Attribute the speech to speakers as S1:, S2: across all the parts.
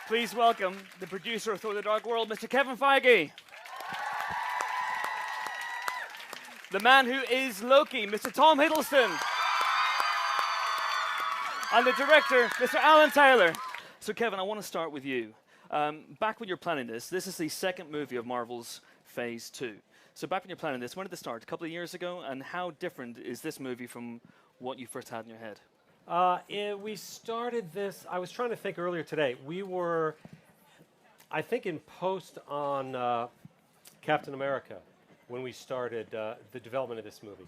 S1: Please welcome the producer of Thor: The Dark World, Mr. Kevin Feige. The man who is Loki, Mr. Tom Hiddleston. And the director, Mr. Alan Taylor. So Kevin, I want to start with you. Back when you're planning this is the second movie of Marvel's Phase 2. So back when you're planning this, when did this start? A couple of years ago? And how different is this movie from what you first had in your head?
S2: We started this, I was trying to think earlier today. We were, I think, in post on Captain America when we started the development of this movie.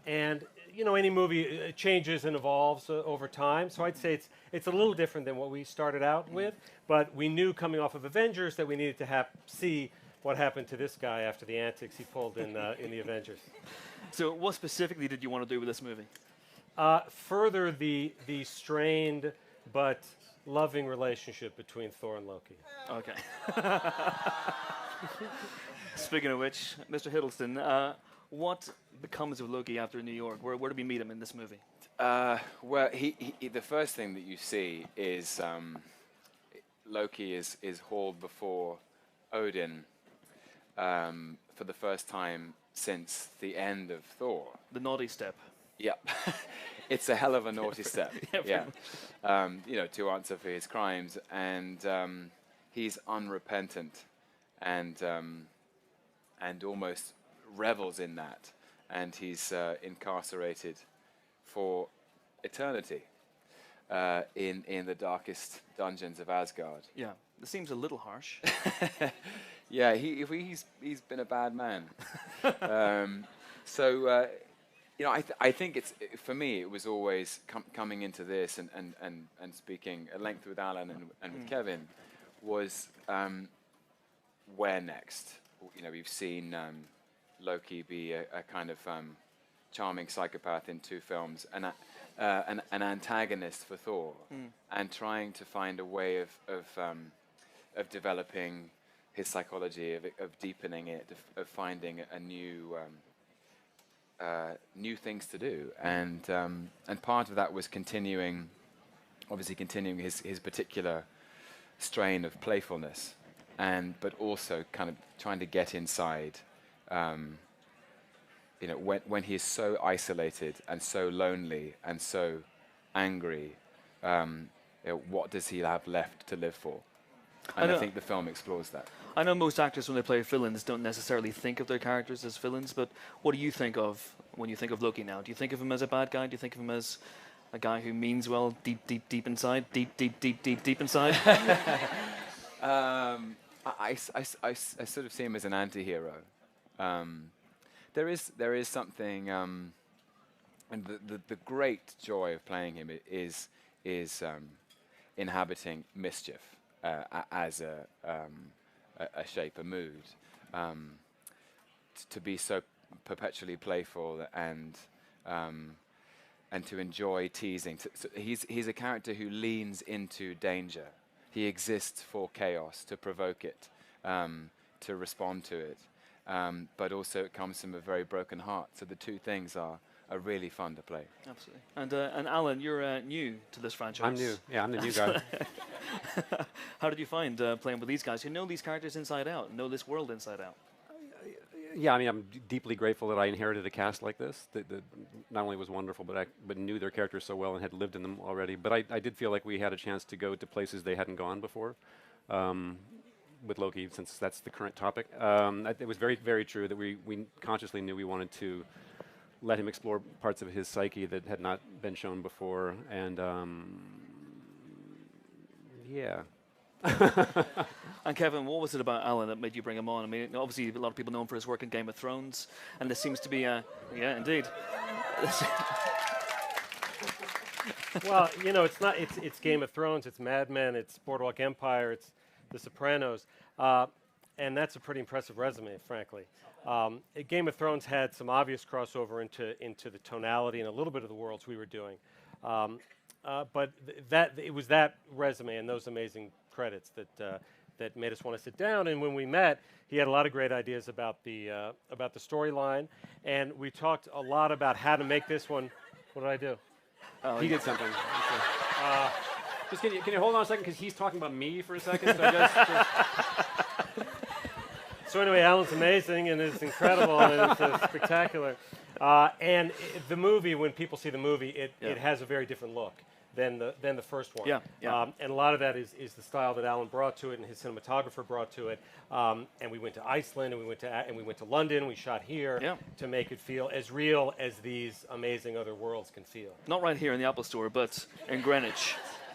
S2: And, you know, any movie changes and evolves over time. So I'd say it's a little different than what we started out with. But we knew coming off of Avengers that we needed to see what happened to this guy after the antics he pulled in the Avengers.
S1: So what specifically did you want to do with this movie?
S2: Further the strained but loving relationship between Thor and Loki.
S1: Okay. Speaking of which, Mr. Hiddleston, what becomes of Loki after New York? Where do we meet him in this movie?
S3: Well, the first thing that you see is Loki is hauled before Odin for the first time since the end of Thor.
S1: The naughty step.
S3: Yep. It's a hell of a naughty step. Yeah. You know, to answer for his crimes. And he's unrepentant and almost revels in that. And he's incarcerated for eternity in the darkest dungeons of Asgard.
S1: Yeah. This seems a little harsh.
S3: Yeah, he's been a bad man. So, you know, I think it's, for me, it was always coming into this and speaking at length with Alan and with Kevin was where next? You know, we've seen Loki be a kind of charming psychopath in 2 films, and an antagonist for Thor, and trying to find a way of developing his psychology, of deepening it, of finding a new things to do, and part of that was continuing his particular strain of playfulness, but also kind of trying to get inside. You know, when he is so isolated and so lonely and so angry, you know, what does he have left to live for? And I think the film explores that.
S1: I know most actors, when they play villains, don't necessarily think of their characters as villains, but what do you think of when you think of Loki now? Do you think of him as a bad guy? Do you think of him as a guy who means well deep inside? Deep inside?
S3: I sort of see him as an anti-hero. There is something, and the great joy of playing him is inhabiting mischief as a shape, a mood, to be so perpetually playful and to enjoy teasing. So he's a character who leans into danger. He exists for chaos, to provoke it, to respond to it. But also it comes from a very broken heart. So the two things are really fun to play.
S1: Absolutely. And Alan, you're new to this franchise.
S4: I'm new. Yeah, I'm the new guy.
S1: How did you find playing with these guys who know these characters inside out, know this world inside out?
S4: Yeah, I mean, I'm deeply grateful that I inherited a cast like this that not only was wonderful, but knew their characters so well and had lived in them already. But I did feel like we had a chance to go to places they hadn't gone before. With Loki, since that's the current topic. It was very, very true that we consciously knew we wanted to let him explore parts of his psyche that had not been shown before, and yeah.
S1: And Kevin, what was it about Alan that made you bring him on? I mean, obviously a lot of people know him for his work in Game of Thrones, and this seems to be yeah, indeed.
S2: Well, you know, it's Game of Thrones, it's Mad Men, it's Boardwalk Empire, it's The Sopranos, and that's a pretty impressive resume, frankly. Game of Thrones had some obvious crossover into the tonality and a little bit of the worlds we were doing, but it was that resume and those amazing credits that made us want to sit down. And when we met, he had a lot of great ideas about the storyline, and we talked a lot about how to make this one. What did I do?
S4: He did something. Just can you hold on a second, because he's talking about me for a second. So just
S2: So anyway, Alan's amazing, and it's incredible, and it's spectacular. And the movie, when people see the movie, it has a very different look than the first one.
S1: Yeah, yeah.
S2: And a lot of that is the style that Alan brought to it, and his cinematographer brought to it. And we went to Iceland, and we went to London. We shot here to make it feel as real as these amazing other worlds can feel.
S1: Not right here in the Apple Store, but in Greenwich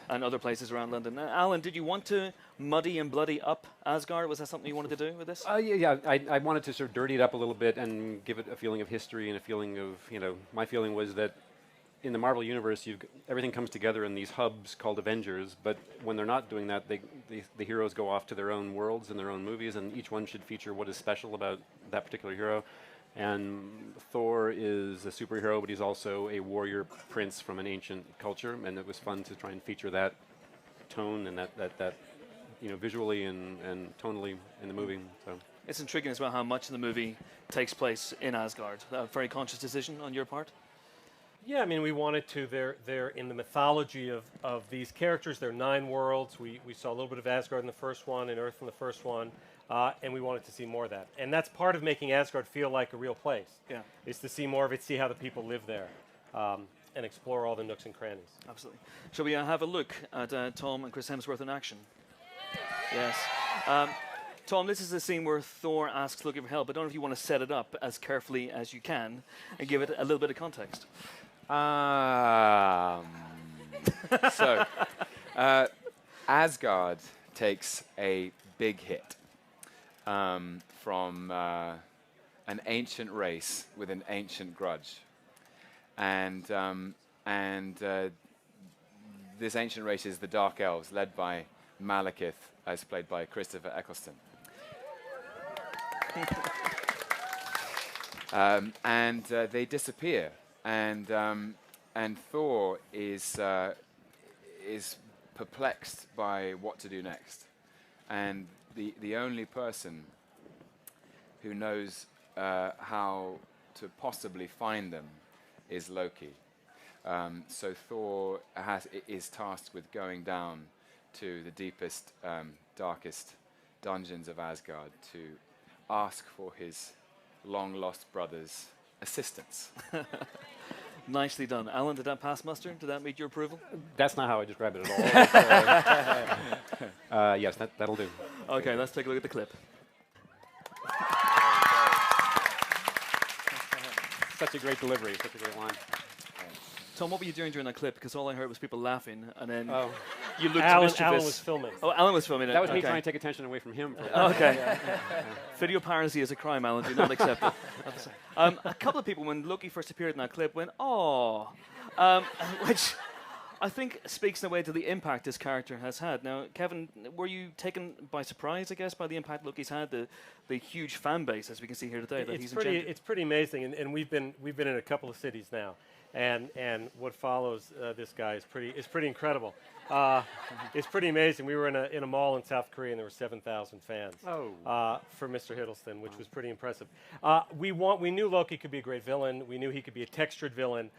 S1: and other places around London. Alan, did you want to muddy and bloody up Asgard? Was that something you wanted to do with this?
S4: Yeah. I wanted to sort of dirty it up a little bit and give it a feeling of history and a feeling of, my feeling was that in the Marvel Universe, everything comes together in these hubs called Avengers, but when they're not doing that, the heroes go off to their own worlds and their own movies, and each one should feature what is special about that particular hero. And Thor is a superhero, but he's also a warrior prince from an ancient culture, and it was fun to try and feature that tone and that visually and tonally in the movie. So
S1: It's intriguing as well how much of the movie takes place in Asgard. A very conscious decision on your part?
S2: Yeah, I mean, we wanted to. They're in the mythology of these characters. There are 9 worlds. We saw a little bit of Asgard in the first one and Earth in the first one, and we wanted to see more of that. And that's part of making Asgard feel like a real place.
S1: Yeah.
S2: Is to see more of it, see how the people live there, and explore all the nooks and crannies.
S1: Absolutely. Shall we have a look at Tom and Chris Hemsworth in action? Yes. Tom, this is the scene where Thor asks Loki for help. I don't know if you want to set it up as carefully as you can and give it a little bit of context.
S3: So, Asgard takes a big hit from an ancient race with an ancient grudge, and this ancient race is the Dark Elves, led by Malekith, as played by Christopher Eccleston. And they disappear, and Thor is perplexed by what to do next, and the only person who knows how to possibly find them is Loki. So Thor is tasked with going down to the deepest, darkest dungeons of Asgard to ask for his long-lost brother's assistance.
S1: Nicely done. Alan, did that pass muster? Did that meet your approval?
S4: that's not how I describe it at all. Yes, that'll do.
S1: Okay, let's take a look at the clip.
S4: Such a great delivery, such a great line.
S1: Tom, what were you doing during that clip? Because all I heard was people laughing, and then
S4: Oh.
S1: you looked
S2: Alan
S1: mischievous.
S2: was filming.
S1: Oh, Alan was filming it.
S4: That was me
S1: okay.
S4: trying to take attention away from him.
S1: Okay. Video piracy is a crime, Alan. Do not accept it. A couple of people, when Loki first appeared in that clip, went, "Oh," which I think speaks in a way to the impact this character has had. Now, Kevin, were you taken by surprise, I guess, by the impact Loki's had, the huge fan base, as we can see here today, that he's engendered?
S2: It's pretty amazing, and we've been in a couple of cities now, and what follows this guy is pretty incredible. It's pretty amazing. We were in a mall in South Korea, and there were 7,000 fans for Mr. Hiddleston, which was pretty impressive. We knew Loki could be a great villain. We knew he could be a textured villain.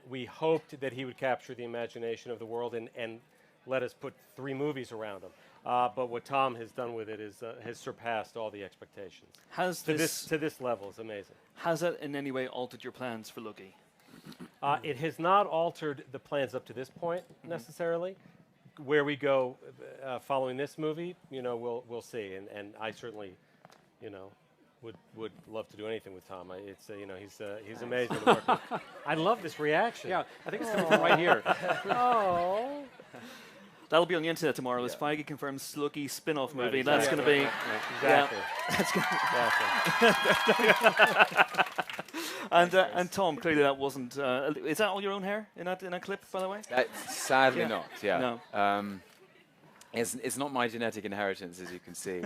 S2: We hoped that he would capture the imagination of the world and let us put 3 movies around him. But what Tom has done with it has surpassed all the expectations. To this level is amazing.
S1: Has that in any way altered your plans for Loki?
S2: It has not altered the plans up to this point necessarily. Where we go following this movie, we'll see. And I certainly, would love to do anything with Tom. He's amazing to work with. I love this reaction.
S4: Yeah, I think it's coming from right here.
S2: Oh.
S1: That'll be on the internet tomorrow. As Feige confirms Loki spin-off movie.
S2: Right,
S1: That's going to be
S2: Exactly.
S1: that's
S2: Exactly.
S1: And Tom, clearly that wasn't. Is that all your own hair in that clip, by the way?
S3: Sadly not. Yeah.
S1: No.
S3: It's not my genetic inheritance, as you can see.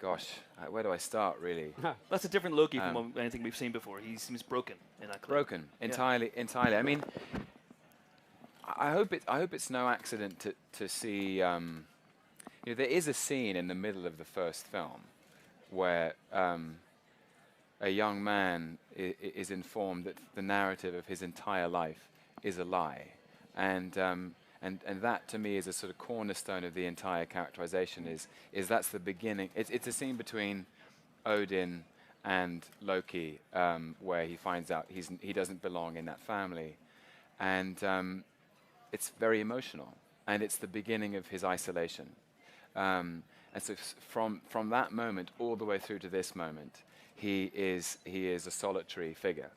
S3: Gosh, where do I start, really?
S1: That's a different Loki from anything we've seen before. He seems broken in that clip.
S3: Broken entirely. I mean, I hope it's no accident to see. There is a scene in the middle of the first film where a young man is informed that the narrative of his entire life is a lie, and that to me is a sort of cornerstone of the entire characterization. Is that's the beginning. It's a scene between Odin and Loki where he finds out he doesn't belong in that family, and it's very emotional, and it's the beginning of his isolation. And so from that moment all the way through to this moment, he is a solitary figure,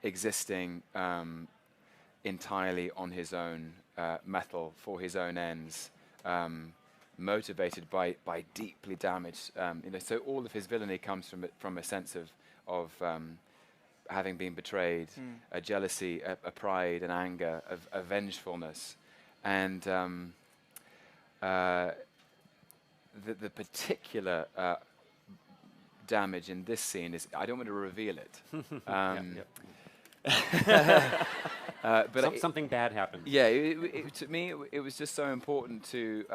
S3: existing entirely on his own mettle for his own ends, motivated by deeply damaged. So all of his villainy comes from a sense of having been betrayed, a jealousy, a pride, an anger, a vengefulness, and the particular damage in this scene is, I don't want to reveal it.
S4: But something bad happened.
S3: Yeah, to me, it was just so important to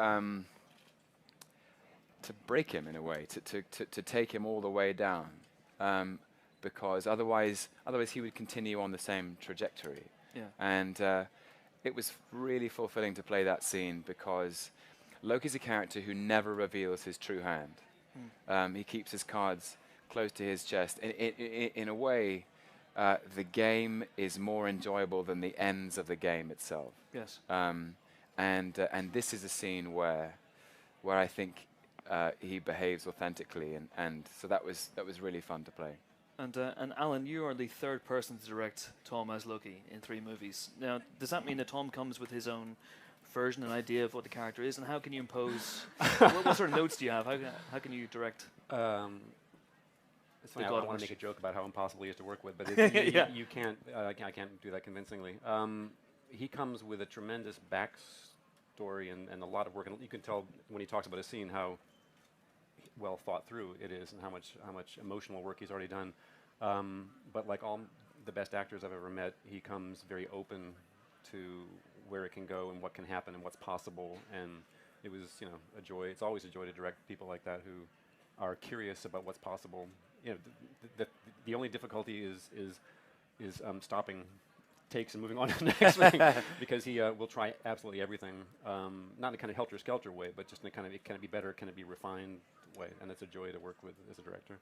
S3: break him in a way, to take him all the way down, because otherwise he would continue on the same trajectory.
S1: Yeah.
S3: And it was really fulfilling to play that scene because Loki's a character who never reveals his true hand. He keeps his cards close to his chest. In a way, the game is more enjoyable than the ends of the game itself.
S1: Yes.
S3: And this is a scene where I think he behaves authentically, and so that was really fun to play.
S1: And Alan, you are the third person to direct Tom as Loki in 3 movies. Now, does that mean that Tom comes with his own version and idea of what the character is, and how can you impose? what sort of notes do you have? How can you direct?
S4: It's funny, I want to make a joke about how impossible he is to work with, but you can't. I can't do that convincingly. He comes with a tremendous backstory and a lot of work, and you can tell when he talks about a scene how well thought through it is, and how much emotional work he's already done. But like all the best actors I've ever met, he comes very open to where it can go and what can happen and what's possible. And it was, a joy. It's always a joy to direct people like that who are curious about what's possible. The only difficulty is stopping takes and moving on to the next thing, because he will try absolutely everything, not in a kind of helter-skelter way, but just in a kind of, can it be better, can it be refined way, and it's a joy to work with as a director.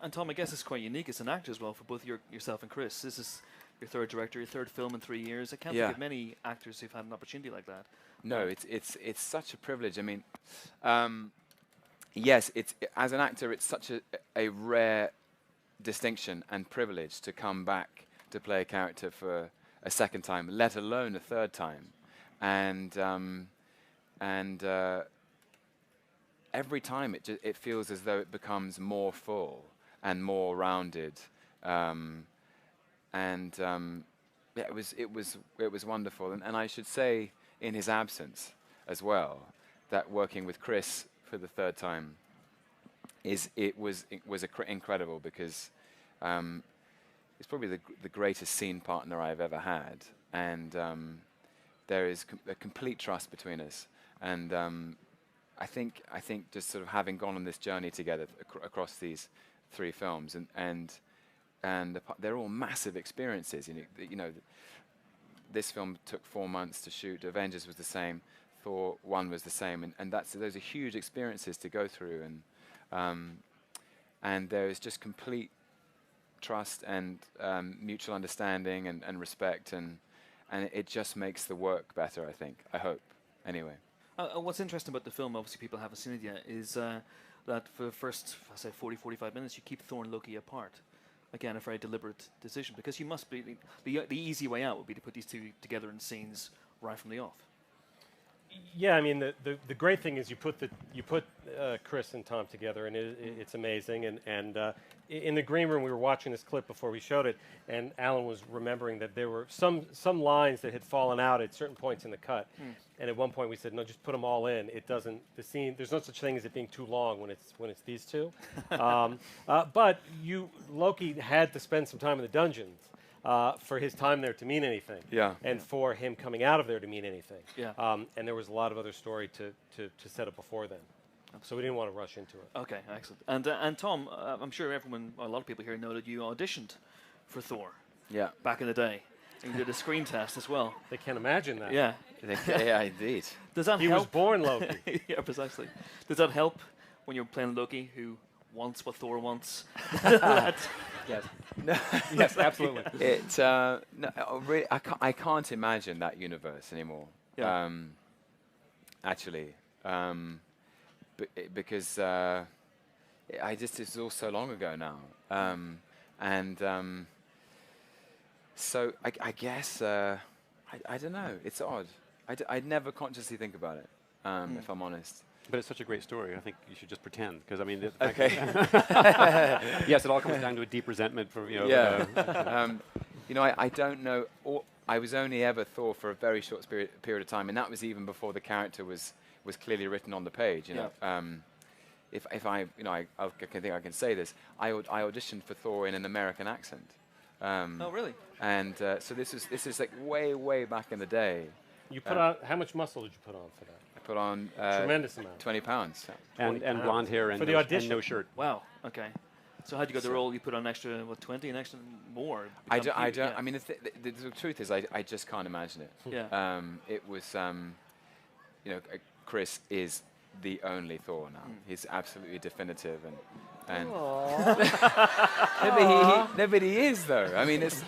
S1: And Tom, I guess it's quite unique as an actor as well for both yourself and Chris. This is your third director, your third film in 3 years. I can't think of many actors who've had an opportunity like that.
S3: No, it's such a privilege. I mean, yes, as an actor, it's such a rare distinction and privilege to come back to play a character for a second time, let alone a third time, and every time it feels as though it becomes more full and more rounded, it was wonderful, and I should say in his absence as well, that working with Chris for the third time was incredible, because he's probably the greatest scene partner I've ever had, and there is a complete trust between us, and I think just sort of having gone on this journey together across these 3 films, and they're all massive experiences. This film took 4 months to shoot. Avengers was the same. Thor 1 was the same, and those are huge experiences to go through, and there is just complete trust and mutual understanding and respect, and it just makes the work better, I think. I hope, anyway.
S1: What's interesting about the film, obviously people haven't seen it yet, is that for the first, I say 40-45 minutes, you keep Thor and Loki apart. Again, a very deliberate decision, because you must be the easy way out would be to put these 2 together in scenes right from the off.
S2: Yeah, I mean the great thing is you put Chris and Tom together, and it's amazing. And in the green room, we were watching this clip before we showed it, and Alan was remembering that there were some lines that had fallen out at certain points in the cut. And at one point we said, no, just put them all in. It doesn't, the scene, there's no such thing as it being too long when it's these 2. But Loki had to spend some time in the dungeons for his time there to mean anything.
S3: Yeah.
S2: And for him coming out of there to mean anything.
S1: Yeah.
S2: And there was a lot of other story to set up before then. So we didn't want to rush into it.
S1: Okay, excellent. And Tom, I'm sure everyone, a lot of people here know that you auditioned for Thor
S3: Yeah.
S1: back in the day. And you did a screen test as well.
S2: They can't imagine that.
S1: Yeah.
S3: Yeah, indeed.
S1: Does that
S2: He
S1: help?
S2: was born Loki.
S1: Yeah, precisely. Does that help when you're playing Loki, who wants what Thor wants?
S4: Yes. Yes, absolutely.
S3: It no, really, I can't imagine that universe anymore.
S1: Yeah.
S3: Actually, because it's all so long ago now, so I guess I don't know. It's odd. I'd never consciously think about it, if I'm honest.
S4: But it's such a great story. I think you should just pretend, because I mean,
S3: Okay.
S4: yes, it all comes down to a deep resentment for
S3: Yeah. I don't know. I was only ever Thor for a very short period of time, and that was even before the character was clearly written on the page. You know, if I can think I can say this. I auditioned for Thor in an American accent.
S1: Oh, really?
S3: And so this is like way back in the day.
S2: You put on, how much muscle did you put on for that?
S3: I put on
S2: Tremendous amount.
S3: 20 pounds.
S4: and blonde hair and
S2: For the
S4: no,
S2: audition.
S4: and no shirt.
S1: Wow. Okay. So how'd you get the role? You put on an extra, 20, an extra more?
S3: I
S1: become
S3: don't.
S1: huge, yeah.
S3: I mean, the truth is, I just can't imagine it.
S1: Yeah.
S3: It was, Chris is the only Thor now. He's absolutely definitive, and but he is though. I mean, it's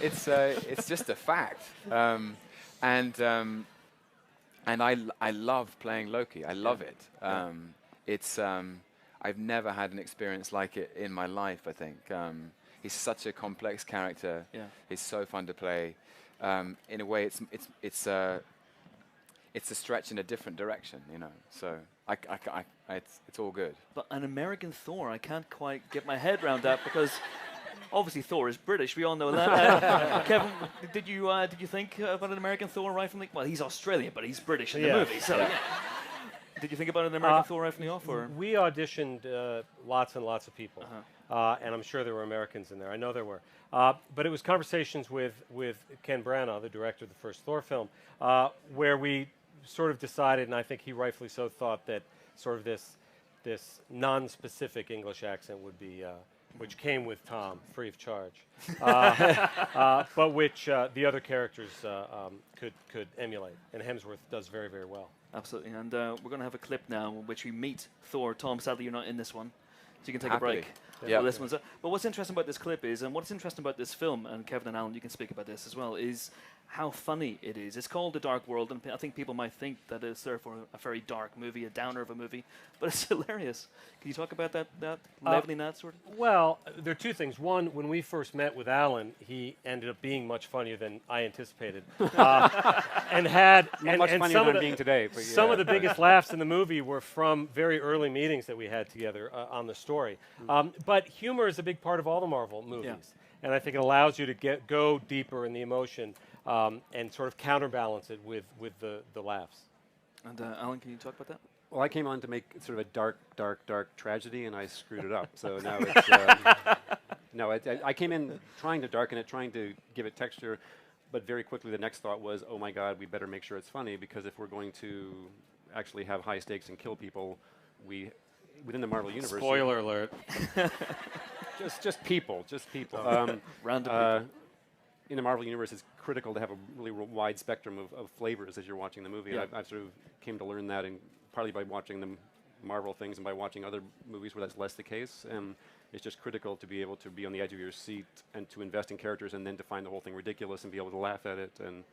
S3: just a fact. And I love playing Loki. I love it. It's I've never had an experience like it in my life. I think he's such a complex character.
S1: Yeah.
S3: He's so fun to play. In a way, it's a stretch in a different direction, you know. So it's all good.
S1: But an American Thor, I can't quite get my head around that because obviously Thor is British. We all know that. Kevin, did you think about an American Thor right from the? Well, he's Australian, but he's British in the movie. So, yeah. Did you think about an American Thor right from the off, or?
S2: We auditioned lots and lots of people, and I'm sure there were Americans in there. I know there were. But it was conversations with Ken Branagh, the director of the first Thor film, where we sort of decided, and I think he rightfully so thought that sort of this non-specific English accent would be, which came with Tom free of charge, but which the other characters could emulate, and Hemsworth does very, very well.
S1: Absolutely, and we're going to have a clip now in which we meet Thor. Tom, sadly, you're not in this one, so you can take
S3: Happily.
S1: a break.
S3: Yeah.
S1: Well, this one's but what's interesting about this clip is, and what's interesting about this film, and Kevin and Alan, you can speak about this as well, is how funny it is. It's called The Dark World, and I think people might think that it's therefore a very dark movie, a downer of a movie, but it's hilarious. Can you talk about that leveling that sort of?
S2: Well, there are two things. One, when we first met with Alan, he ended up being much funnier than I anticipated, and had
S4: Not much funnier than I'm being today. But
S2: some of the biggest laughs in the movie were from very early meetings that we had together on the story. But humor is a big part of all the Marvel movies, and I think it allows you to go deeper in the emotion and sort of counterbalance it with the laughs.
S1: And Alan, can you talk about that?
S4: Well, I came on to make sort of a dark tragedy, and I screwed it up. So now it's no. I came in trying to darken it, trying to give it texture, but very quickly the next thought was, oh my God, we better make sure it's funny, because if we're going to actually have high stakes and kill people, within the Marvel universe.
S2: Spoiler alert.
S4: just people.
S1: Random people.
S4: In the Marvel universe, it's critical to have a really wide spectrum of flavors as you're watching the movie.
S1: Yeah.
S4: And I've sort of came to learn that, and partly by watching the Marvel things and by watching other movies where that's less the case. And it's just critical to be able to be on the edge of your seat and to invest in characters, and then to find the whole thing ridiculous and be able to laugh at it. And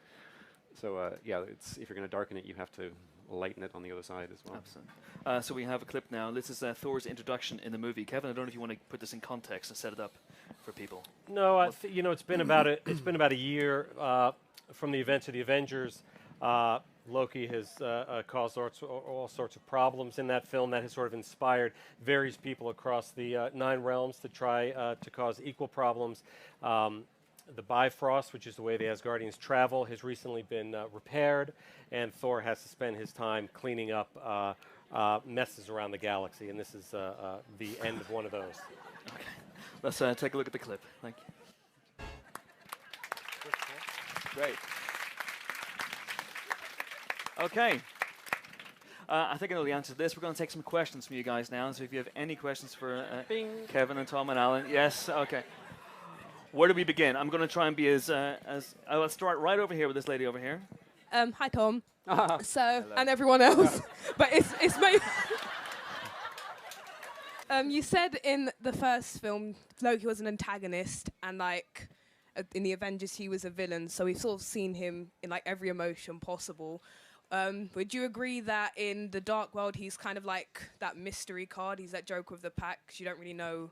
S4: so, yeah, if you're going to darken it, you have to lighten it on the other side as well.
S1: Absolutely. So we have a clip now. This is Thor's introduction in the movie. Kevin, I don't know if you want to put this in context and set it up for people.
S2: No, it's been about a year from the events of the Avengers. Loki has caused all sorts of problems in that film. That has sort of inspired various people across the 9 realms to try to cause equal problems. The Bifrost, which is the way the Asgardians travel, has recently been repaired, and Thor has to spend his time cleaning up messes around the galaxy, and this is the end of one of those.
S1: Okay. Let's take a look at the clip. Thank you.
S3: Great.
S1: Okay. I think I know the answer to this. We're going to take some questions from you guys now. So if you have any questions for Kevin and Tom and Alan. Yes, okay. Where do we begin? I'm going to try and be as let's start right over here with this lady over here.
S5: Hi, Tom. And everyone else. But it's my... you said in the first film Loki was an antagonist, and like in the Avengers he was a villain. So we've sort of seen him in like every emotion possible. Would you agree that in the Dark World he's kind of like that mystery card? He's that Joker of the pack, 'cause you don't really know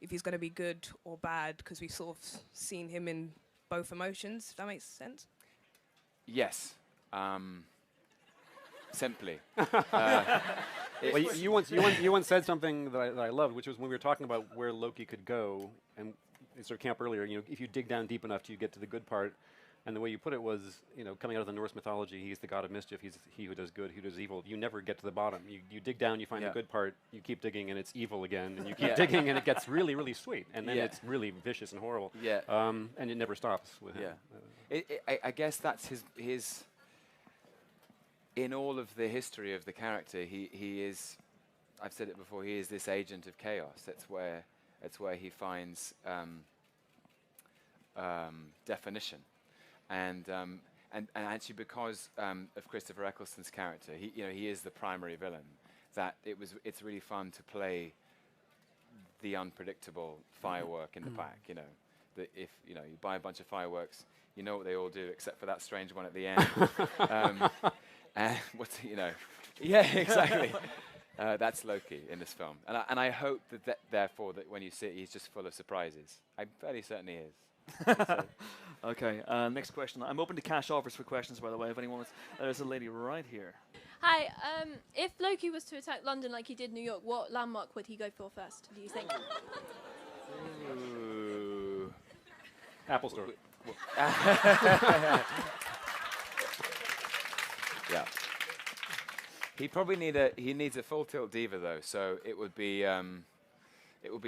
S5: if he's going to be good or bad, because we've sort of seen him in both emotions. If that makes sense.
S3: Yes. Simply.
S4: Well, you once said something that I loved, which was when we were talking about where Loki could go, and in sort of camp earlier, you know, if you dig down deep enough, you get to the good part. And the way you put it was, you know, coming out of the Norse mythology, he's the god of mischief, he's he who does good, who does evil. You never get to the bottom. You dig down, you find the good part, you keep digging, and it's evil again, and you keep digging, and it gets really, really sweet. And then it's really vicious and horrible.
S3: Yeah.
S4: And it never stops with him.
S3: Yeah. I guess that's his in all of the history of the character, he is, I've said it before, he is this agent of chaos. That's where he finds definition. And actually, because of Christopher Eccleston's character, he is the primary villain. That it's really fun to play the unpredictable firework in the pack. You know, that if you buy a bunch of fireworks, you know what they all do except for that strange one at the end. And yeah, exactly. That's Loki in this film, and I hope that therefore that when you see it, he's just full of surprises. I'm fairly certain he is.
S1: Okay, next question. I'm open to cash offers for questions, by the way, if anyone wants. There's a lady right here.
S6: Hi, if Loki was to attack London like he did New York, what landmark would he go for first, do you think?
S3: Ooh.
S4: Apple Store.
S3: Yeah. He needs a full tilt diva though, so it would be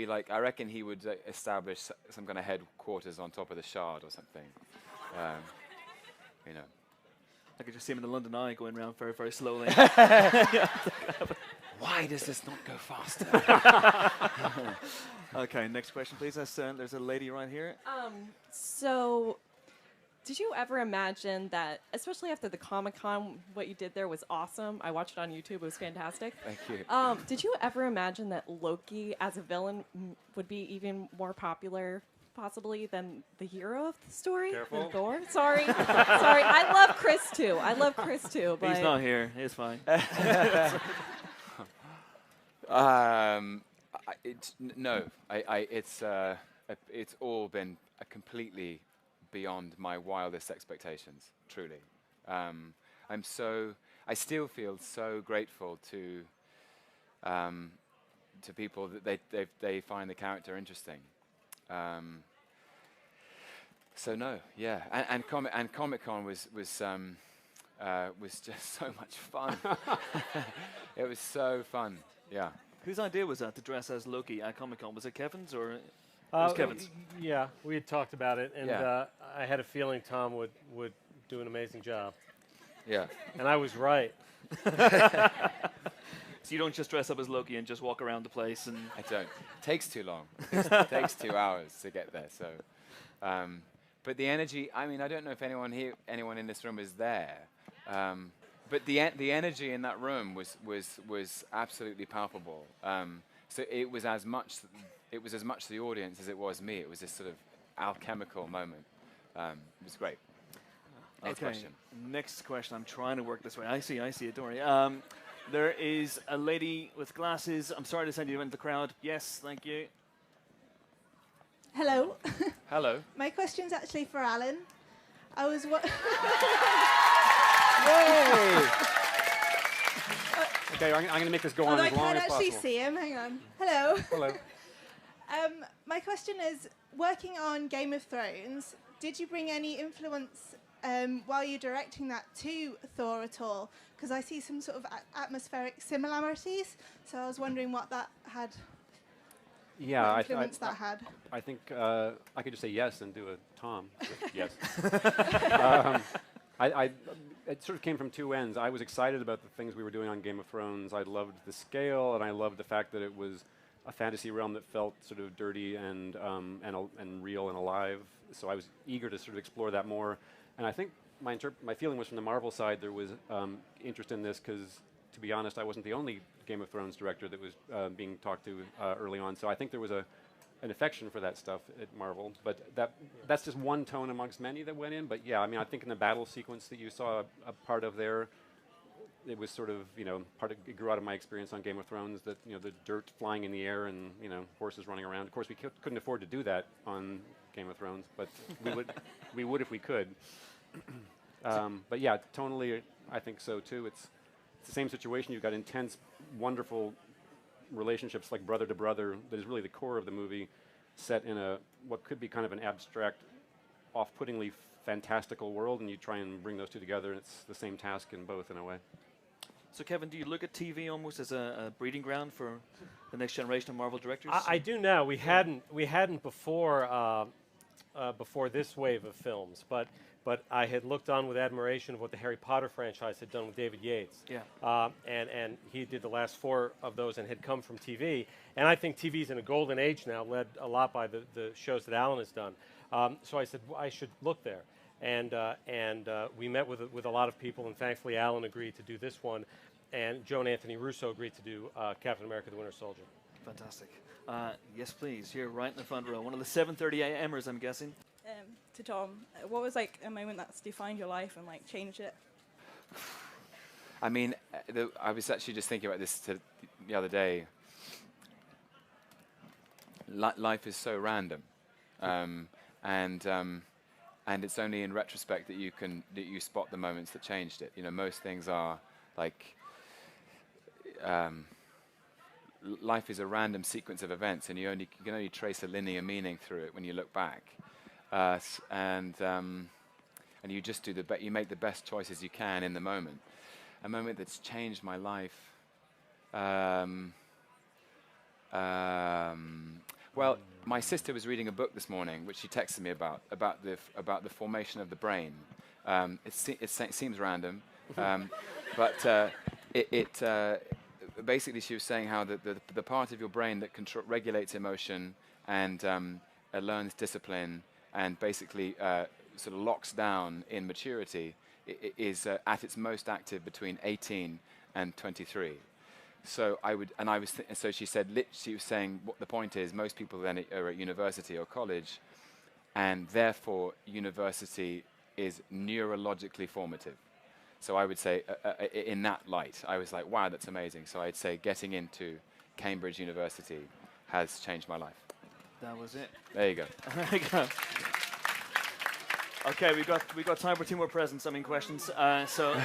S3: like, I reckon he would establish some kind of headquarters on top of the Shard or something. You know.
S1: I could just see him in the London Eye going around very, very slowly.
S3: Why does this not go faster?
S1: Okay, next question, please. There's a lady right here.
S7: So, did you ever imagine that, especially after the Comic-Con, what you did there was awesome? I watched it on YouTube. It was fantastic.
S3: Thank you.
S7: Did you ever imagine that Loki as a villain would be even more popular, possibly, than the hero of the story?
S4: Careful.
S7: Than Thor? Sorry. Sorry. I love Chris, too. But
S1: He's not here. It's fine.
S3: It's all been completely beyond my wildest expectations, truly. I still feel so grateful to people that they find the character interesting. And Comic-Con was just so much fun. It was so fun. Yeah.
S1: Whose idea was that to dress as Loki at Comic-Con? Was it Kevin's or? It was Kevin's.
S2: Yeah, we had talked about it, and
S3: Yeah.
S2: I had a feeling Tom would do an amazing job.
S3: Yeah.
S2: And I was right.
S1: So you don't just dress up as Loki and just walk around the place and.
S3: I don't. It takes too long. It takes 2 hours to get there. So, but the energy. I mean, I don't know if anyone in this room is there. But the energy in that room was absolutely palpable. So it was as much the audience as it was me. It was this sort of alchemical moment. It was great. Next question.
S1: Next question. I'm trying to work this way. I see it. Don't worry. There is a lady with glasses. I'm sorry to send you into the crowd. Yes, thank you.
S8: Hello.
S3: Hello.
S8: My question's actually for Alan. I was
S3: Yay!
S4: Okay, I'm going to make this go on
S8: I
S4: as long
S8: can't
S4: as
S8: actually
S4: possible.
S8: see him. Hang on. Hello.
S4: Hello.
S8: My question is, working on Game of Thrones, did you bring any influence while you're directing that to Thor at all? Because I see some sort of atmospheric similarities, so I was wondering what that had.
S4: Yeah,
S8: what influence that had.
S4: I think I could just say yes and do a Tom. Yes. it sort of came from two ends. I was excited about the things we were doing on Game of Thrones. I loved the scale, and I loved the fact that it was a fantasy realm that felt sort of dirty and real and alive. So I was eager to sort of explore that more. And I think my feeling was from the Marvel side, there was interest in this because, to be honest, I wasn't the only Game of Thrones director that was being talked to early on. So I think there was an affection for that stuff at Marvel. But that's just one tone amongst many that went in. But yeah, I mean, I think in the battle sequence that you saw a part of there, it was sort of, it grew out of my experience on Game of Thrones, that, the dirt flying in the air and, horses running around. Of course, we couldn't afford to do that on Game of Thrones, but we would if we could. But yeah, tonally, I think so too. It's the same situation. You've got intense, wonderful relationships like brother to brother that is really the core of the movie, set in what could be kind of an abstract, off-puttingly fantastical world, and you try and bring those two together, and it's the same task in both in a way.
S1: So Kevin, do you look at TV almost as a breeding ground for the next generation of Marvel directors?
S2: I do now. We hadn't before this wave of films, but I had looked on with admiration of what the Harry Potter franchise had done with David Yates.
S1: Yeah.
S2: And he did the last 4 of those and had come from TV. And I think TV's in a golden age now, led a lot by the shows that Alan has done. So I said, well, I should look there. And we met with a lot of people, and thankfully Alan agreed to do this one, and Joe and Anthony Russo agreed to do Captain America: The Winter Soldier.
S1: Fantastic. Yes, please. Here, right in the front row. One of the 7:30 a.m.ers, I'm guessing.
S9: To Tom, what was like a moment that's defined your life and like changed it?
S3: I mean, I was actually just thinking about this the other day. Life is so random, and it's only in retrospect that you spot the moments that changed it. Most things are like life is a random sequence of events, and you can only trace a linear meaning through it when you look back. And you just you make the best choices you can in the moment. A moment that's changed my life. Well, my sister was reading a book this morning, which she texted me about the formation of the brain. It seems random, but basically she was saying how the part of your brain that regulates emotion and learns discipline and basically sort of locks down in maturity is at its most active between 18 and 23. So so she said, she was saying what the point is, most people then are at university or college, and therefore university is neurologically formative. So I would say, in that light, I was like, wow, that's amazing. So I'd say getting into Cambridge University has changed my life.
S1: That was it.
S3: There you go.
S1: There you go. Okay, we've got time for 2 more questions. So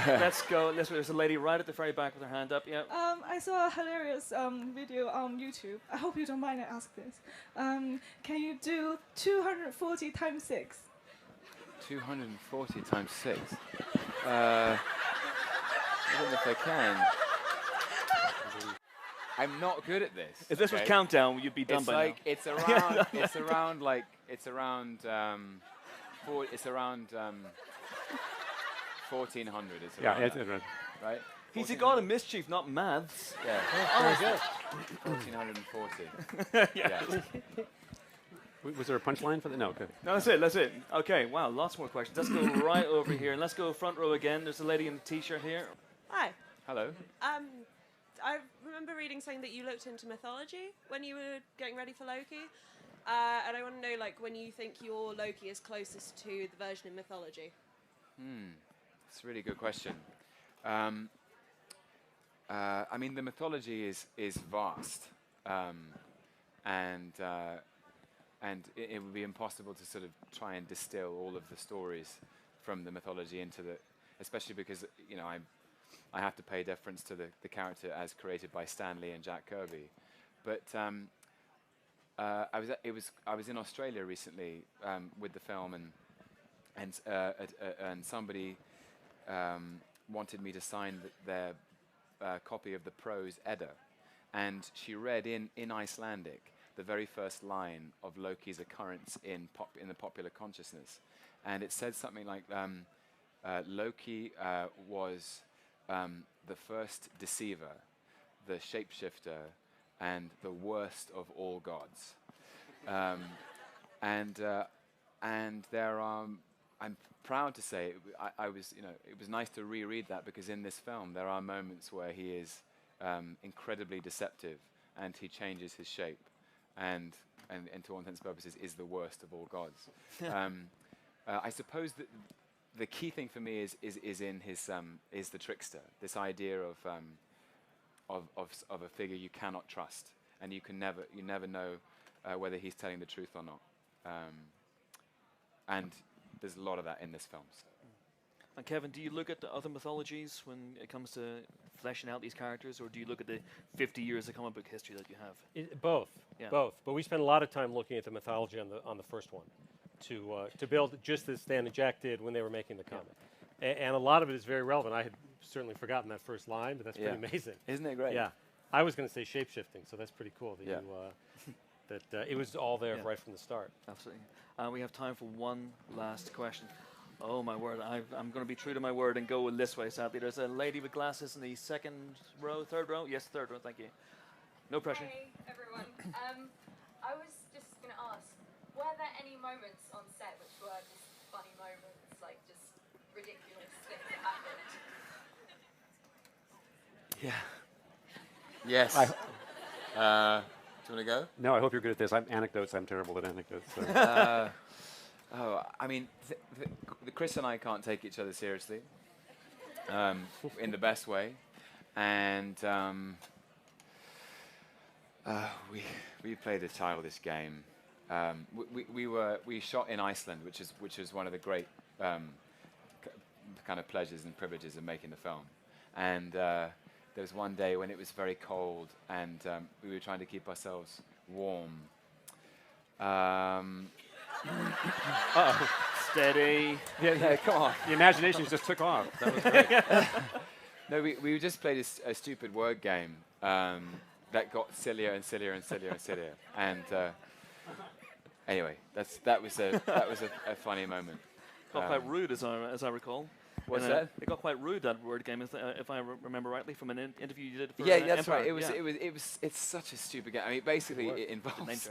S1: let's go. There's a lady right at the very back with her hand up. Yeah.
S9: I saw a hilarious video on YouTube. I hope you don't mind I ask this. Can you do 240 times 6?
S3: 240 times 6. I don't know if I can. I'm not good at this.
S1: If this was countdown, you'd be done by now.
S3: It's around. It's around 1400.
S4: Yeah, it's around.
S3: Right.
S1: He's a god of mischief, not maths.
S3: Yeah.
S1: Oh, good.
S3: 1440. Yeah.
S4: Was there a punchline for that? No, okay.
S1: No, that's it. Okay, wow, lots more questions. Let's go right over here, and let's go front row again. There's a lady in a t-shirt here.
S10: Hi.
S3: Hello.
S10: I remember reading saying that you looked into mythology when you were getting ready for Loki. And I want to know, like, when you think your Loki is closest to the version in mythology.
S3: It's a really good question. I mean, the mythology is vast, and it would be impossible to sort of try and distill all of the stories from the mythology into especially because I have to pay deference to the character as created by Stan Lee and Jack Kirby, but. I was in Australia recently with the film, and somebody wanted me to sign their copy of the prose Edda, and she read in Icelandic the very first line of Loki's occurrence in the popular consciousness, and it said something like Loki was the first deceiver, the shapeshifter, and the worst of all gods. And there are, I'm proud to say, I was, it was nice to reread that, because in this film there are moments where he is incredibly deceptive, and he changes his shape, and to all intents and purposes is the worst of all gods. I suppose that the key thing for me is in his is the trickster. This idea of a figure you cannot trust, and you never know whether he's telling the truth or not. And there's a lot of that in this film. So.
S1: And Kevin, do you look at the other mythologies when it comes to fleshing out these characters, or do you look at the 50 years of comic book history that you have?
S2: Both,
S1: Yeah.
S2: both. But we spent a lot of time looking at the mythology on the first one, to build just as Stan and Jack did when they were making the comic. And a lot of it is very relevant. I had certainly forgotten that first line, but that's pretty amazing.
S3: Isn't it great?
S2: Yeah. I was going to say shape-shifting, so that's pretty cool that that it was all there right from the start.
S1: Absolutely. We have time for one last question. Oh my word, I'm going to be true to my word and go this way, sadly. There's a lady with glasses in the second row, third row? Yes, third row, thank you. No pressure.
S11: Hey, everyone. I was just going to ask, were there any moments on set which were just funny moments, like just ridiculous things that happened?
S3: Yeah. Yes. Do you want to go?
S4: No, I hope you're good at this. Anecdotes, I'm terrible at anecdotes. So.
S3: I mean, Chris and I can't take each other seriously, in the best way, and we played a childish game. We shot in Iceland, which is one of the great kind of pleasures and privileges of making the film, and there was one day when it was very cold, and we were trying to keep ourselves warm.
S1: Steady.
S3: Yeah, come on.
S4: The imagination just took off. That was great.
S3: No, we just played a stupid word game that got sillier and sillier and sillier and sillier. And anyway, that was a funny moment.
S1: Got quite rude, as I recall.
S3: What's that?
S1: It got quite rude, that word game, if I remember rightly, from an interview you did for
S3: Yeah, that's
S1: Empire.
S3: right. It's such a stupid game. I mean, basically, it involves.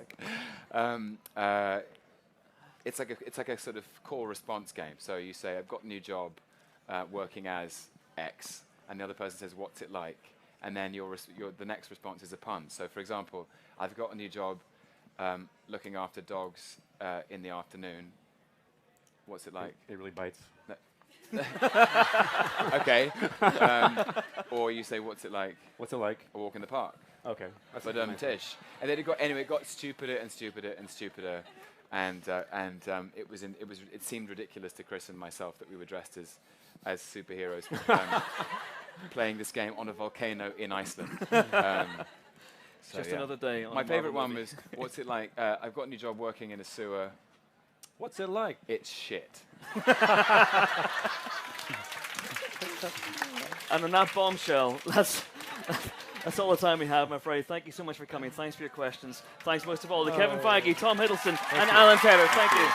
S3: It's like a sort of call response game. So you say, I've got a new job working as X, and the other person says, what's it like? And then the next response is a pun. So for example, I've got a new job looking after dogs in the afternoon. What's it like?
S4: It really bites.
S3: No. Okay. Or you say, what's it like?
S4: What's it like?
S3: A walk in the park.
S4: Okay.
S3: But Tish. And then it got stupider and stupider and stupider. And it seemed ridiculous to Chris and myself that we were dressed as superheroes playing this game on a volcano in Iceland.
S1: Just another day. On
S3: My favorite one was, what's it like? I've got a new job working in a sewer.
S4: What's it like?
S3: It's shit.
S1: And on that bombshell, that's all the time we have, I'm afraid. Thank you so much for coming. Thanks for your questions. Thanks most of all to Kevin Feige, Tom Hiddleston, and Alan Taylor. Thank you.